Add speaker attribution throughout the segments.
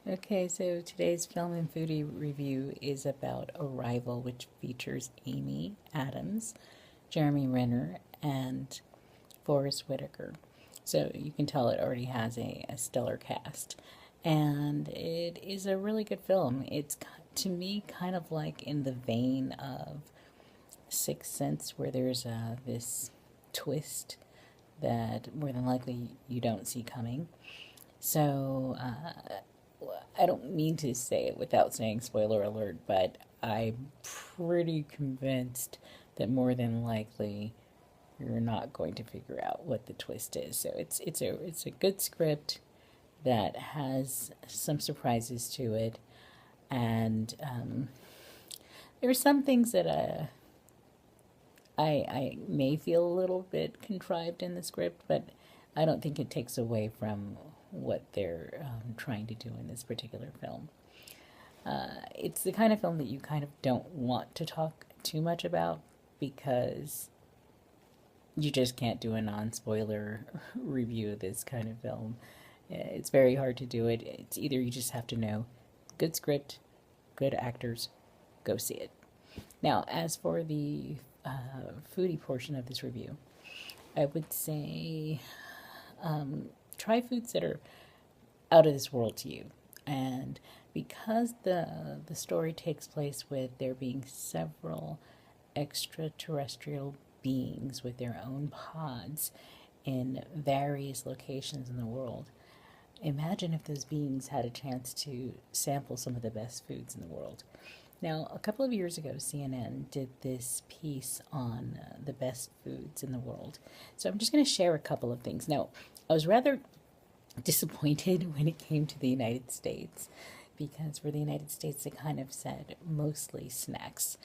Speaker 1: Okay, so today's film and foodie review is about Arrival, which features Amy Adams, Jeremy Renner, and Forrest Whitaker. So you can tell it already has a stellar cast. And it is a really good film. It's, to me, kind of like in the vein of Sixth Sense, where there's this twist that more than likely you don't see coming. So I don't mean to say it without saying spoiler alert, but I'm pretty convinced that more than likely you're not going to figure out what the twist is. So it's a good script that has some surprises to it, and there are some things that I may feel a little bit contrived in the script, but I don't think it takes away from what they're trying to do in this particular film. It's the kind of film that you kind of don't want to talk too much about because you just can't do a non-spoiler review of this kind of film. It's very hard to do it. It's either you just have to know good script, good actors, go see it. Now, as for the foodie portion of this review, I would say try foods that are out of this world to you. And because the story takes place with there being several extraterrestrial beings with their own pods in various locations in the world, imagine if those beings had a chance to sample some of the best foods in the world. Now, a couple of years ago, CNN did this piece on the best foods in the world. So I'm just going to share a couple of things. Now, I was rather disappointed when it came to the United States because for the United States, they kind of said mostly snacks.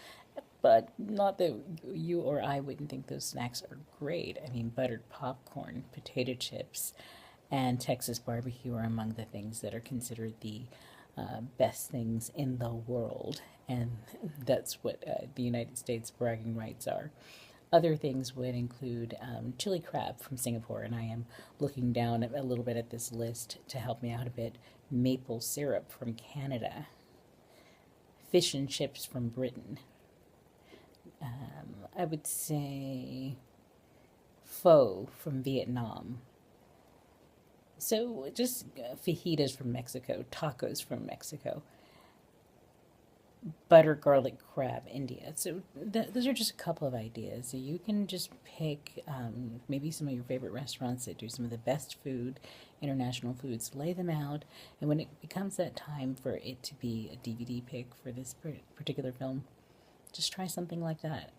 Speaker 1: But not that you or I wouldn't think those snacks are great. I mean, buttered popcorn, potato chips, and Texas barbecue are among the things that are considered the best things in the world, and that's what the United States bragging rights are. Other things would include chili crab from Singapore, and I am looking down a little bit at this list to help me out a bit. Maple syrup from Canada, fish and chips from Britain. I would say pho from Vietnam. So just fajitas from Mexico, tacos from Mexico, butter garlic crab, India. So those are just a couple of ideas. So you can just pick maybe some of your favorite restaurants that do some of the best food, international foods, lay them out, and when it becomes that time for it to be a DVD pick for this particular film, just try something like that.